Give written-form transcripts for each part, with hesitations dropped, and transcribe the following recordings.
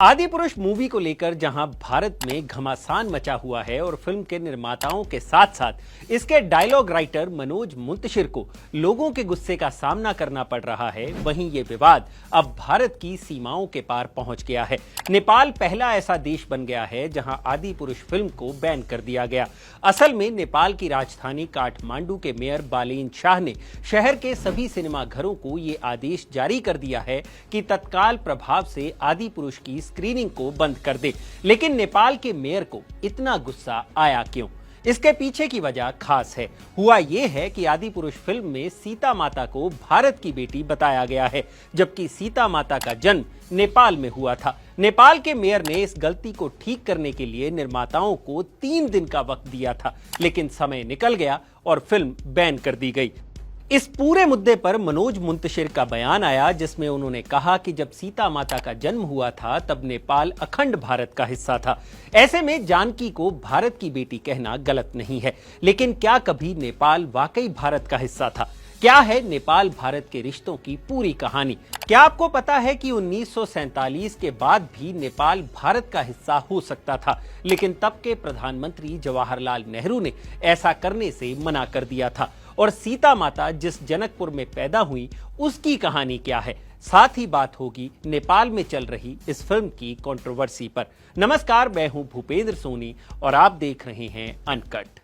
Adipurush movie को लेकर जहां भारत में घमासान मचा हुआ है और फिल्म के निर्माताओं के साथ साथ इसके डायलॉग राइटर मनोज मुंतशिर को लोगों के गुस्से का सामना करना पड़ रहा है, वहीं ये विवाद अब भारत की सीमाओं के पार पहुंच गया है। नेपाल पहला ऐसा देश बन गया है जहां आदिपुरुष फिल्म को बैन कर दिया गया। असल में नेपाल की राजधानी काठमांडू के मेयर बालेन शाह ने शहर के सभी सिनेमा घरों को ये आदेश जारी कर दिया है कि तत्काल प्रभाव से आदिपुरुष की स्क्रीनिंग को बंद कर दे। लेकिन नेपाल के मेयर को इतना गुस्सा आया क्यों? इसके पीछे की वजह खास है। हुआ यह है कि आदिपुरुष फिल्म में सीता माता को भारत की बेटी बताया गया है, जबकि सीता माता का जन्म नेपाल में हुआ था। नेपाल के मेयर ने इस गलती को ठीक करने के लिए निर्माताओं को 3 दिन का वक्त दिया था, लेकिन समय निकल गया और फिल्म बैन कर दी गई। इस पूरे मुद्दे पर मनोज मुंतशिर का बयान आया, जिसमें उन्होंने कहा कि जब सीता माता का जन्म हुआ था तब नेपाल अखंड भारत का हिस्सा था। ऐसे में जानकी को भारत की बेटी कहना गलत नहीं है, लेकिन क्या कभी नेपाल वाकई भारत का हिस्सा था? क्या है नेपाल भारत के रिश्तों की पूरी कहानी? क्या आपको पता है कि 1947 के बाद भी नेपाल भारत का हिस्सा हो सकता था, लेकिन तब के प्रधानमंत्री जवाहरलाल नेहरू ने ऐसा करने से मना कर दिया था। और सीता माता जिस जनकपुर में पैदा हुई उसकी कहानी क्या है? साथ ही बात होगी नेपाल में चल रही इस फिल्म की कंट्रोवर्सी पर। नमस्कार, मैं हूं भूपेंद्र सोनी और आप देख रहे हैं अनकट।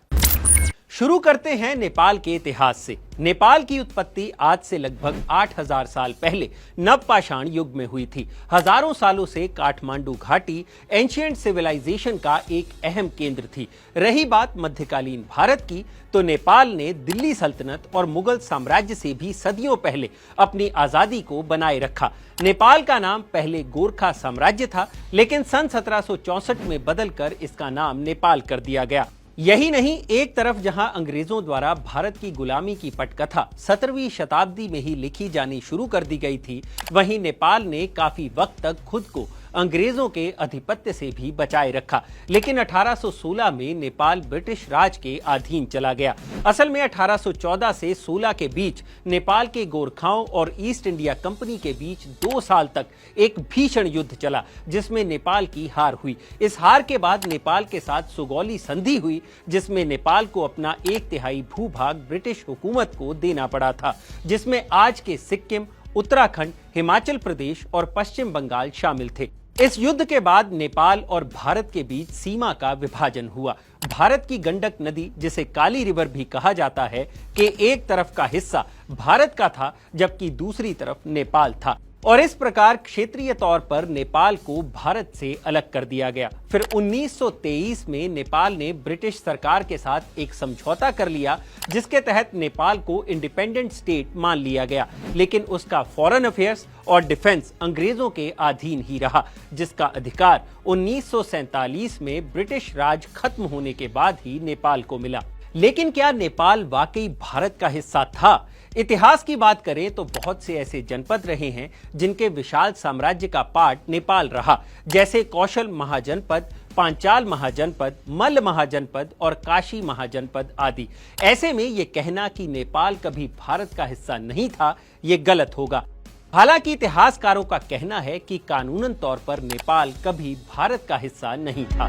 शुरू करते हैं नेपाल के इतिहास से। नेपाल की उत्पत्ति आज से लगभग 8000 साल पहले नवपाषाण युग में हुई थी। हजारों सालों से काठमांडू घाटी एंशिएंट सिविलाइजेशन का एक अहम केंद्र थी। रही बात मध्यकालीन भारत की, तो नेपाल ने दिल्ली सल्तनत और मुगल साम्राज्य से भी सदियों पहले अपनी आजादी को बनाए रखा। नेपाल का नाम पहले गोरखा साम्राज्य था, लेकिन सन 1764 में बदलकर इसका नाम नेपाल कर दिया गया। यही नहीं, एक तरफ जहां अंग्रेजों द्वारा भारत की गुलामी की पटकथा 17वीं शताब्दी में ही लिखी जानी शुरू कर दी गई थी, वहीं नेपाल ने काफी वक्त तक खुद को अंग्रेजों के आधिपत्य से भी बचाए रखा। लेकिन 1816 में नेपाल ब्रिटिश राज के अधीन चला गया। असल में 1814 से 16 के बीच नेपाल के गोरखाओं और ईस्ट इंडिया कंपनी के बीच 2 साल तक एक भीषण युद्ध चला, जिसमें नेपाल की हार हुई। इस हार के बाद नेपाल के साथ सुगौली संधि हुई, जिसमें नेपाल को अपना 1/3 भूभाग ब्रिटिश हुकूमत को देना पड़ा था, जिसमें आज के सिक्किम, उत्तराखंड, हिमाचल प्रदेश और पश्चिम बंगाल शामिल थे। इस युद्ध के बाद नेपाल और भारत के बीच सीमा का विभाजन हुआ। भारत की गंडक नदी, जिसे काली रिवर भी कहा जाता है, के एक तरफ का हिस्सा भारत का था, जबकि दूसरी तरफ नेपाल था। और इस प्रकार क्षेत्रीय तौर पर नेपाल को भारत से अलग कर दिया गया। फिर 1923 में नेपाल ने ब्रिटिश सरकार के साथ एक समझौता कर लिया, जिसके तहत नेपाल को इंडिपेंडेंट स्टेट मान लिया गया, लेकिन उसका फॉरेन अफेयर्स और डिफेंस अंग्रेजों के अधीन ही रहा, जिसका अधिकार 1947 में ब्रिटिश राज खत्म होने के बाद ही नेपाल को मिला। लेकिन क्या नेपाल वाकई भारत का हिस्सा था? इतिहास की बात करें तो बहुत से ऐसे जनपद रहे हैं जिनके विशाल साम्राज्य का पार्ट नेपाल रहा, जैसे कौशल महाजनपद, पांचाल महाजनपद, मल्ल महाजनपद और काशी महाजनपद आदि। ऐसे में यह कहना कि नेपाल कभी भारत का हिस्सा नहीं था, यह गलत होगा। हालांकि इतिहासकारों का कहना है कि कानूनन तौर पर नेपाल कभी भारत का हिस्सा नहीं था।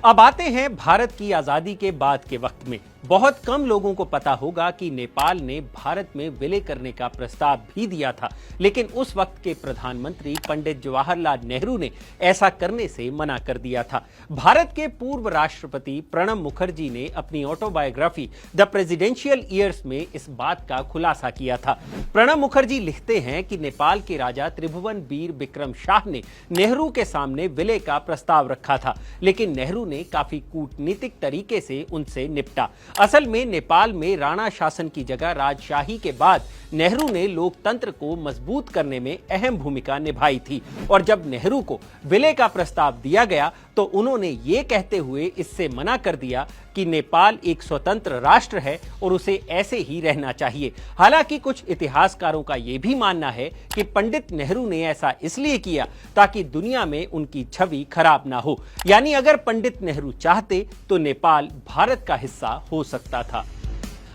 अब आते हैं भारत की आजादी के बाद के वक्त में। बहुत कम लोगों को पता होगा कि नेपाल ने भारत में विलय करने का प्रस्ताव भी दिया था, लेकिन उस वक्त के प्रधानमंत्री पंडित जवाहरलाल नेहरू ने ऐसा करने से मना कर दिया था। भारत के पूर्व राष्ट्रपति प्रणब मुखर्जी ने अपनी ऑटोबायोग्राफी द प्रेसिडेंशियल ईयर्स में इस बात का खुलासा किया था। प्रणब मुखर्जी लिखते हैं कि नेपाल के राजा त्रिभुवन वीर विक्रम शाह ने नेहरू के सामने विलय का प्रस्ताव रखा था, लेकिन नेहरू ने काफी कूटनीतिक तरीके से उनसे निपटा। असल में नेपाल में राणा शासन की जगह राजशाही के बाद नेहरू ने लोकतंत्र को मजबूत करने में अहम भूमिका निभाई थी। और जब नेहरू को विलय का प्रस्ताव दिया गया तो उन्होंने ये कहते हुए इससे मना कर दिया कि नेपाल एक स्वतंत्र राष्ट्र है और उसे ऐसे ही रहना चाहिए। हालांकि कुछ इतिहासकारों का यह भी मानना है कि पंडित नेहरू ने ऐसा इसलिए किया ताकि दुनिया में उनकी छवि खराब ना हो। यानी अगर पंडित नेहरू चाहते तो नेपाल भारत का हिस्सा हो सकता था।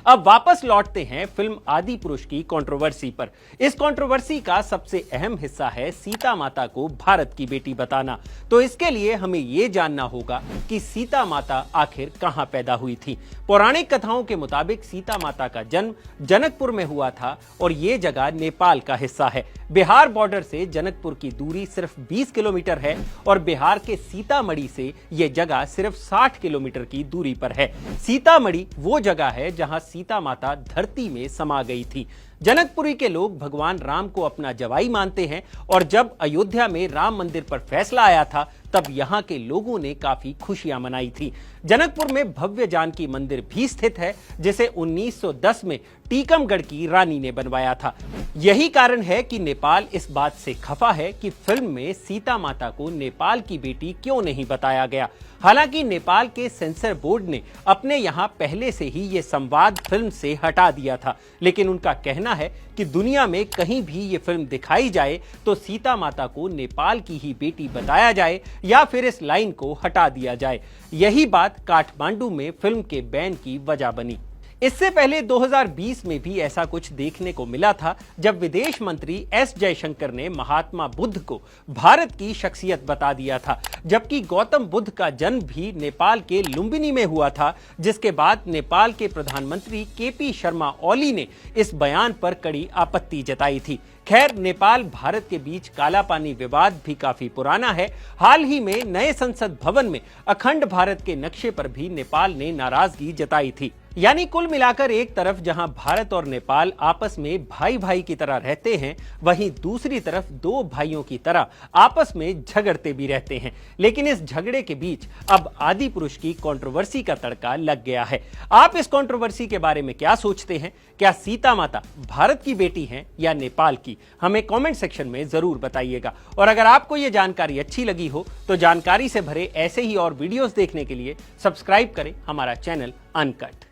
अब वापस लौटते हैं फिल्म आदि पुरुष की कंट्रोवर्सी पर। इस कंट्रोवर्सी का सबसे अहम हिस्सा है सीता माता को भारत की बेटी बताना। तो इसके लिए हमें यह जानना होगा कि सीता माता आखिर कहां पैदा हुई थी। पौराणिक कथाओं के मुताबिक सीता माता का जन्म जनकपुर में हुआ था और यह जगह नेपाल का हिस्सा है। बिहार बॉर्डर से जनकपुर की दूरी सिर्फ 20 किलोमीटर है और बिहार के सीतामढ़ी से यह जगह सिर्फ 60 किलोमीटर की दूरी पर है। सीतामढ़ी वो जगह है जहां सीता माता धरती में समा गई थी। जनकपुरी के लोग भगवान राम को अपना जवाई मानते हैं और जब अयोध्या में राम मंदिर पर फैसला आया था तब यहां के लोगों ने काफी खुशियां मनाई थी। जनकपुर में भव्य जानकी मंदिर भी स्थित है जिसे 1910 में टीकमगढ़ की रानी ने बनवाया था। यही कारण है कि नेपाल इस बात से खफा है कि फिल्म में सीता माता को नेपाल की बेटी क्यों नहीं बताया गया। हालांकि नेपाल के सेंसर बोर्ड ने अपने यहां पहले से ही यह संवाद फिल्म से हटा दिया था, लेकिन उनका कहना है कि दुनिया में कहीं भी ये फिल्म दिखाई जाए तो सीता माता को नेपाल की ही बेटी बताया जाए या फिर इस लाइन को हटा दिया जाए। यही बात काठमांडू में फिल्म के बैन की वजह बनी। इससे पहले 2020 में भी ऐसा कुछ देखने को मिला था जब विदेश मंत्री एस जयशंकर ने महात्मा बुद्ध को भारत की शख्सियत बता दिया था, जबकि गौतम बुद्ध का जन्म भी नेपाल के लुम्बिनी में हुआ था, जिसके बाद नेपाल के प्रधानमंत्री केपी शर्मा ओली ने इस बयान पर कड़ी आपत्ति जताई थी। खैर, नेपाल भारत के बीच काला पानी विवाद भी काफी पुराना है। हाल ही में नए संसद भवन में अखंड भारत के नक्शे पर भी नेपाल ने नाराजगी जताई थी। यानी कुल मिलाकर एक तरफ जहां भारत और नेपाल आपस में भाई भाई की तरह रहते हैं, वहीं दूसरी तरफ दो भाइयों की तरह आपस में झगड़ते भी रहते हैं। लेकिन इस झगड़े के बीच अब आदि पुरुष की कंट्रोवर्सी का तड़का लग गया है। आप इस कंट्रोवर्सी के बारे में क्या सोचते हैं? क्या सीता माता भारत की बेटी हैं या नेपाल की? हमें कमेंट सेक्शन में जरूर बताइएगा। और अगर आपको यह जानकारी अच्छी लगी हो तो जानकारी से भरे ऐसे ही और वीडियोस देखने के लिए सब्सक्राइब करें हमारा चैनल अनकट।